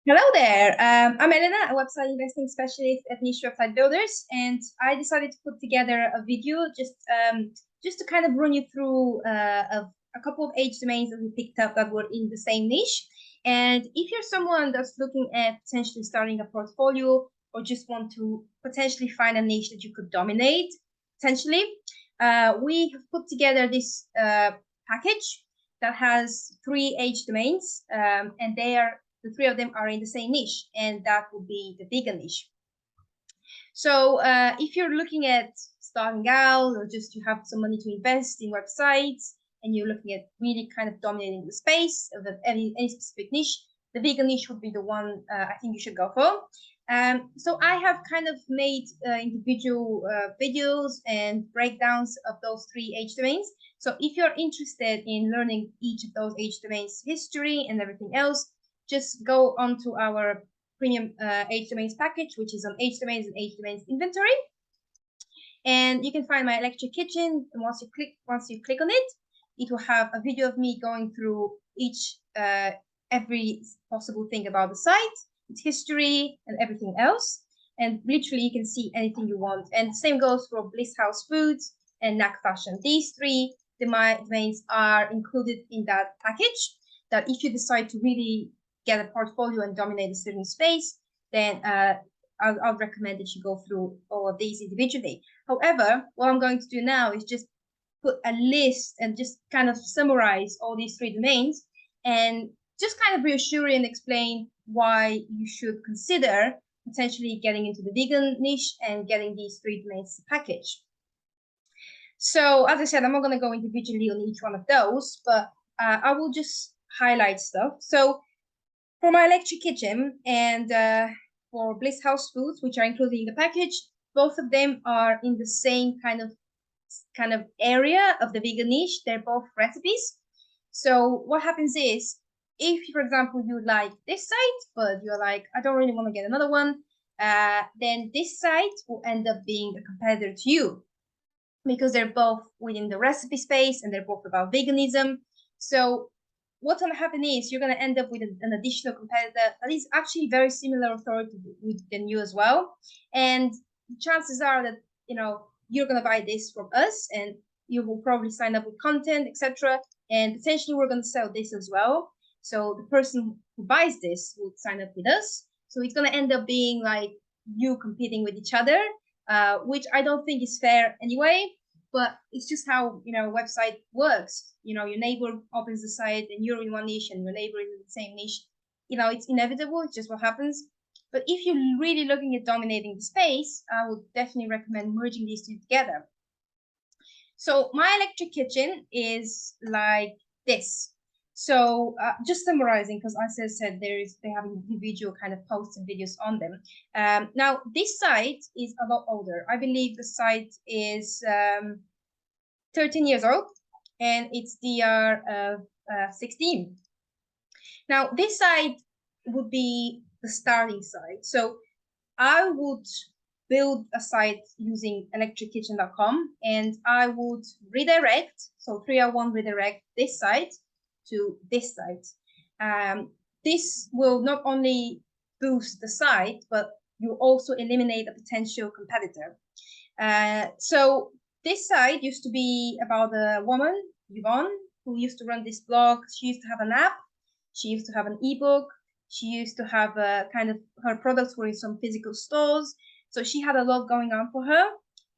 Hello there. I'm Elena, a website investing specialist at Niche Website Builders, and I decided to put together a video just to kind of run you through a couple of age domains that we picked up that were in the same niche. And if you're someone that's looking at potentially starting a portfolio or just want to potentially find a niche that you could dominate, potentially, we have put together this package that has 3 age domains, and the 3 of them are in the same niche, and that would be the vegan niche. So if you're looking at starting out or just you have some money to invest in websites and you're looking at really kind of dominating the space of any specific niche, the vegan niche would be the one I think you should go for. So I have kind of made individual videos and breakdowns of those 3 age domains. So if you're interested in learning each of those age domains history and everything else, just go onto our premium age domains package, which is on age domains and age domains inventory. And you can find my electric kitchen. And once you click on it, it will have a video of me going through every possible thing about the site, its history, and everything else. And literally, you can see anything you want. And the same goes for Bliss House Foods and Knackfashion. These 3 domains are included in that package. That if you decide to really get a portfolio and dominate a certain space, then I'll recommend that you go through all of these individually. However, what I'm going to do now is just put a list and just kind of summarize all these 3 domains and just kind of reassure you and explain why you should consider potentially getting into the vegan niche and getting these 3 domains package. So as I said, I'm not going to go individually on each one of those, but I will just highlight stuff. So for my electric kitchen and for Bliss House Foods, which are included in the package, both of them are in the same kind of area of the vegan niche. They're both recipes. So what happens is, if, for example, you like this site, but you're like, I don't really want to get another one, then this site will end up being a competitor to you because they're both within the recipe space and they're both about veganism. So what's going to happen is you're going to end up with an additional competitor that is actually very similar authority than you as well. And chances are that, you're going to buy this from us and you will probably sign up with content, etc. And potentially we're going to sell this as well. So the person who buys this would sign up with us. So it's going to end up being like you competing with each other, which I don't think is fair anyway. But it's just how, website works. Your neighbor opens the site and you're in one niche and your neighbor is in the same niche. It's inevitable. It's just what happens. But if you're really looking at dominating the space, I would definitely recommend merging these 2 together. So my electric kitchen is like this. So just summarizing, because as I said, they have individual kind of posts and videos on them. Now, this site is a lot older. I believe the site is 13 years old, and it's DR 16. Now, this site would be the starting site. So I would build a site using electrickitchen.com, and I would redirect, so 301 redirect this site to this site. This will not only boost the site, but you also eliminate a potential competitor. So this site used to be about a woman, Yvonne, who used to run this blog. She used to have an app. She used to have an ebook. She used to have her products were in some physical stores. So she had a lot going on for her.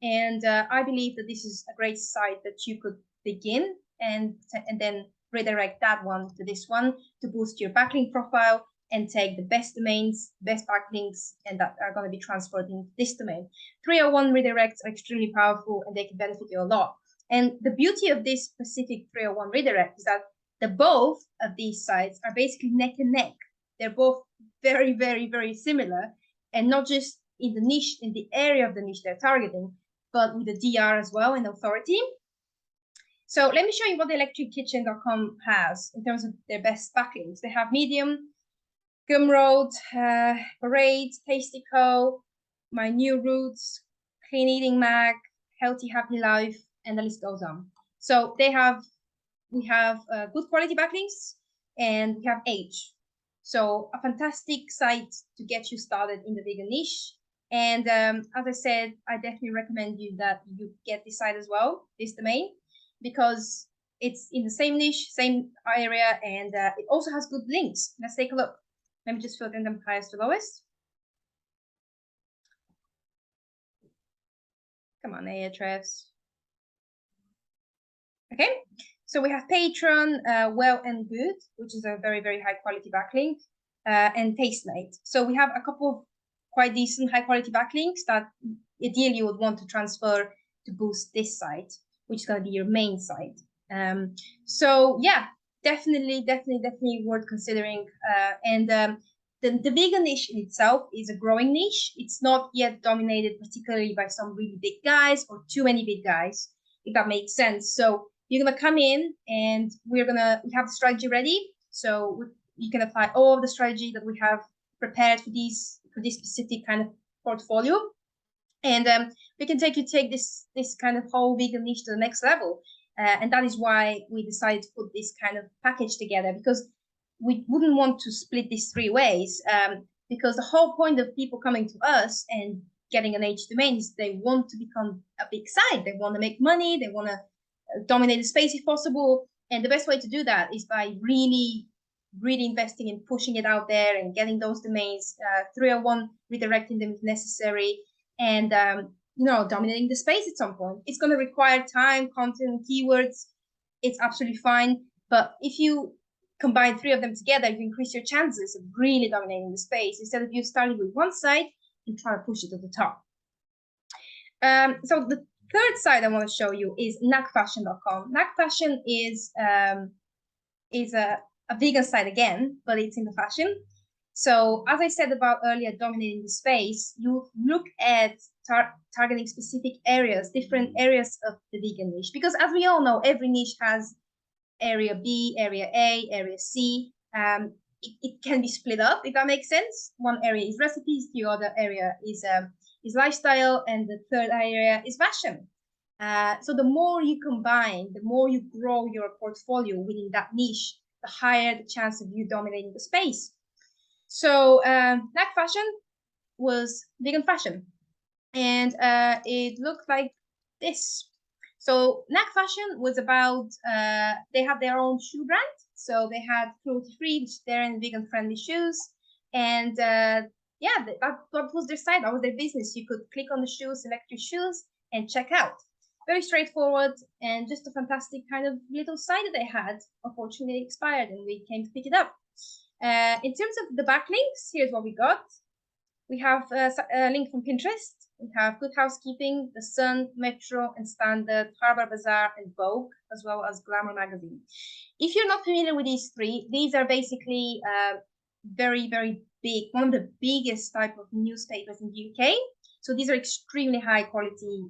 And I believe that this is a great site that you could begin and then redirect that one to this one to boost your backlink profile and take the best domains, best backlinks, and that are going to be transferred in this domain. 301 redirects are extremely powerful and they can benefit you a lot. And the beauty of this specific 301 redirect is that the both of these sites are basically neck and neck. They're both very, very, very similar, and not just in the niche, in the area of the niche they're targeting, but with the DR as well and authority. So let me show you what the electrickitchen.com has in terms of their best backlinks. They have Medium, Gumroad, Parade, Tasty Co, My New Roots, Clean Eating Mag, Healthy Happy Life, and the list goes on. So we have good quality backlinks, and we have age. So a fantastic site to get you started in the vegan niche. And as I said, I definitely recommend you that you get this site as well, this domain, because it's in the same niche, same area, and it also has good links. Let's take a look. Let me just filter them highest to lowest. Come on, Ahrefs. Okay, so we have Patreon, Well and Good, which is a very, very high quality backlink, and Tastemate. So we have a couple of quite decent high quality backlinks that ideally you would want to transfer to boost this site, which is going to be your main site. So yeah, definitely worth considering. The vegan niche in itself is a growing niche. It's not yet dominated particularly by some really big guys or too many big guys, if that makes sense. So you're gonna come in and we have the strategy ready. So you can apply all of the strategy that we have prepared for this specific kind of portfolio, and we can take this kind of whole vegan niche to the next level. And that is why we decided to put this kind of package together, because we wouldn't want to split this 3 ways. Because the whole point of people coming to us and getting an H domain is they want to become a big site. They want to make money. They want to dominate the space if possible. And the best way to do that is by really investing in pushing it out there and getting those domains 301, redirecting them if necessary, and dominating the space at some point. It's going to require time, content, keywords. It's absolutely fine. But if you combine 3 of them together, you increase your chances of really dominating the space instead of you starting with one site and trying to push it to the top. So the third site I want to show you is Knackfashion.com. Knackfashion is a vegan site again, but it's in the fashion. So as I said about earlier, dominating the space, you look at targeting specific areas, different areas of the vegan niche, because as we all know, every niche has area B, area A, area C. It can be split up, if that makes sense. One area is recipes, the other area is lifestyle, and the third area is fashion. So the more you combine, the more you grow your portfolio within that niche, the higher the chance of you dominating the space. So Knackfashion was vegan fashion, and it looked like this. So Knackfashion was about, they had their own shoe brand. So they had cruelty-free, vegetarian, vegan-friendly shoes. And yeah, that was their site. That was their business. You could click on the shoes, select your shoes, and check out. Very straightforward and just a fantastic kind of little site that they had. Unfortunately, it expired and we came to pick it up. In terms of the backlinks, here's what we got. We have a link from Pinterest. We have Good Housekeeping, The Sun, Metro, and Standard, Harbour Bazaar, and Vogue, as well as Glamour magazine. If you're not familiar with these 3, these are basically very, very big, one of the biggest type of newspapers in the UK. So these are extremely high quality,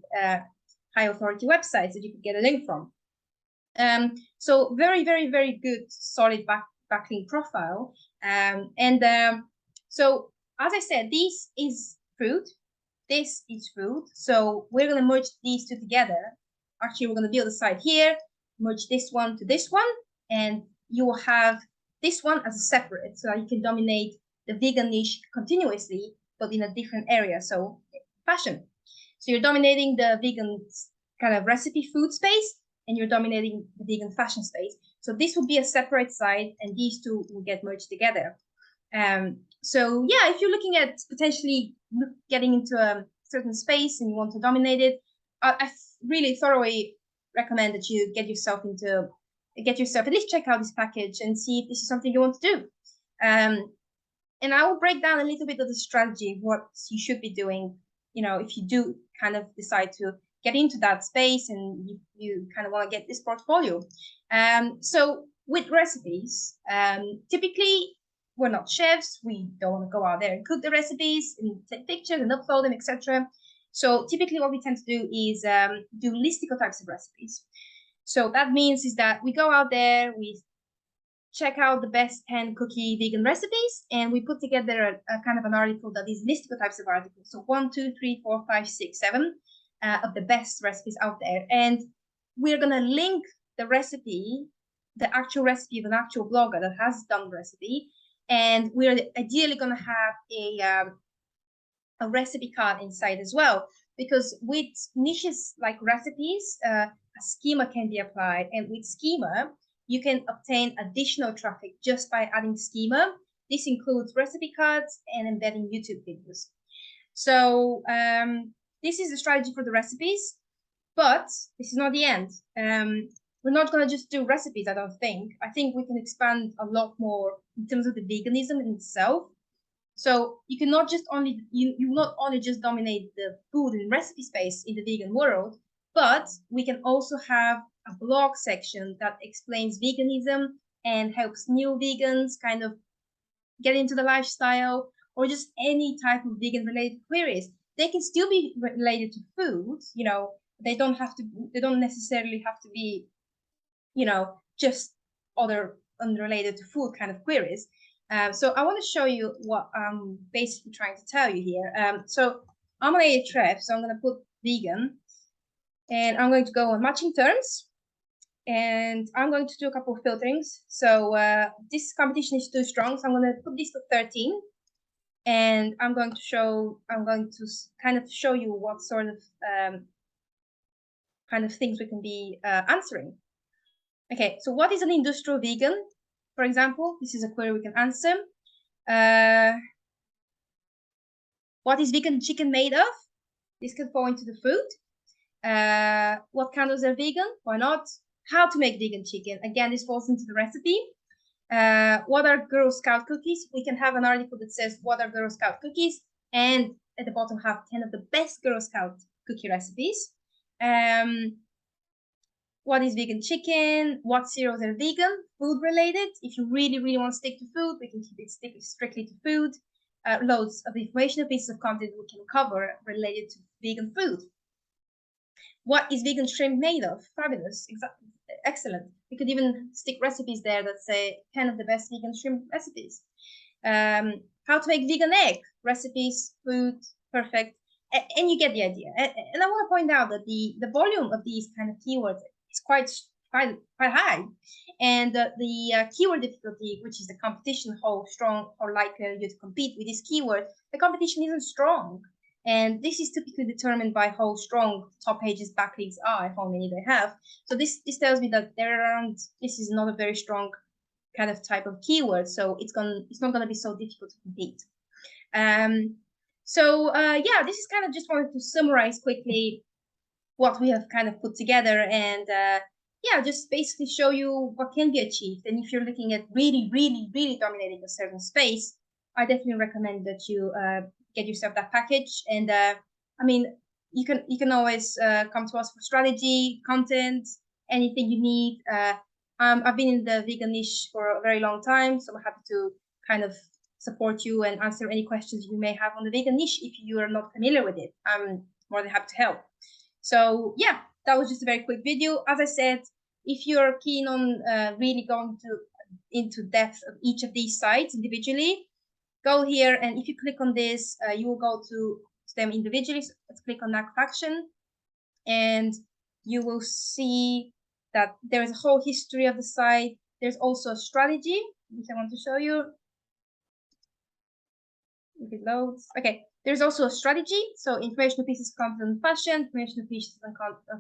high authority websites that you could get a link from. So very, very, very good, solid backlink profile. So as I said, this is food. This is food. So we're going to merge these 2 together. Actually, we're going to build a site here, merge this one to this one, and you will have this one as a separate, so that you can dominate the vegan niche continuously, but in a different area. So fashion. So you're dominating the vegan kind of recipe food space, and you're dominating the vegan fashion space. So this will be a separate site, and these 2 will get merged together. So yeah, if you're looking at potentially getting into a certain space and you want to dominate it, I really thoroughly recommend that you get yourself at least check out this package and see if this is something you want to do. And I will break down a little bit of the strategy, what you should be doing, if you do kind of decide to get into that space and you kind of want to get this portfolio. So with recipes, typically, we're not chefs. We don't want to go out there and cook the recipes and take pictures and upload them, etc. So typically what we tend to do is do listicle types of recipes. So that means is that we go out there, we check out the best 10 cookie vegan recipes, and we put together a kind of an article that is listicle types of articles. So 1, 2, 3, 4, 5, 6, 7 of the best recipes out there. And we're going to link the recipe, the actual recipe of an actual blogger that has done the recipe, And we're ideally going to have a recipe card inside as well, because with niches like recipes, a schema can be applied, and with schema you can obtain additional traffic just by adding schema. This includes recipe cards and embedding YouTube videos. So this is the strategy for the recipes, but this is not the end. We're not going to just do recipes, I don't think. I think we can expand a lot more in terms of the veganism in itself. So you cannot just only you not only just dominate the food and recipe space in the vegan world, but we can also have a blog section that explains veganism and helps new vegans kind of get into the lifestyle, or just any type of vegan related queries. They can still be related to food, you know, they don't necessarily have to be, you know, just other unrelated to food kind of queries. So I want to show you what I'm basically trying to tell you here. So I'm a lady chef, so I'm going to put vegan, and I'm going to go on matching terms, and I'm going to do a couple of filterings. So this competition is too strong, so I'm going to put this to 13, and I'm going to kind of show you what sort of kind of things we can be answering. Okay, so what is an industrial vegan? For example, this is a query we can answer. What is vegan chicken made of? This can fall into the food. What candles are vegan? Why not? How to make vegan chicken? Again, this falls into the recipe. What are Girl Scout cookies? We can have an article that says what are Girl Scout cookies, and at the bottom have 10 of the best Girl Scout cookie recipes. What is vegan chicken? What cereals are vegan? Food related. If you really, really want to stick to food, we can keep it strictly to food. Loads of information and pieces of content we can cover related to vegan food. What is vegan shrimp made of? Fabulous. Exactly. Excellent. We could even stick recipes there that say 10 of the best vegan shrimp recipes. How to make vegan egg? Recipes, food, perfect. And you get the idea. And I want to point out that the volume of these kind of keywords is quite high, and the keyword difficulty, which is the competition, how strong or likely are you to compete with this keyword, the competition isn't strong, and this is typically determined by how strong top pages backlinks are, how many they have. So this tells me that this is not a very strong kind of type of keyword, so it's not going to be so difficult to compete. Yeah, this is kind of just wanted to summarize quickly what we have kind of put together, and yeah, just basically show you what can be achieved. And if you're looking at really, really, really dominating a certain space, I definitely recommend that you get yourself that package. And I mean, you can always come to us for strategy, content, anything you need. I've been in the vegan niche for a very long time, so I'm happy to kind of support you and answer any questions you may have on the vegan niche if you are not familiar with it. I'm more than happy to help. So yeah, that was just a very quick video. As I said, if you're keen on really going into depth of each of these sites individually, go here, and if you click on this, you will go to them individually. So let's click on Knackfashion, and you will see that there is a whole history of the site. There's also a strategy, which I want to show you. If it loads. Okay, there's also a strategy. So informational pieces of content on fashion, informational pieces of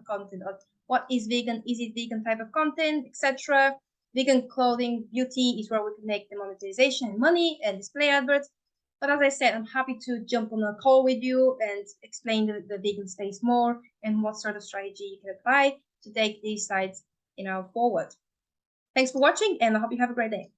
content on what is vegan, is it vegan type of content, etc. Vegan clothing, beauty is where we can make the monetization and money and display adverts. But as I said, I'm happy to jump on a call with you and explain the vegan space more and what sort of strategy you can apply to take these sites, forward. Thanks for watching, and I hope you have a great day.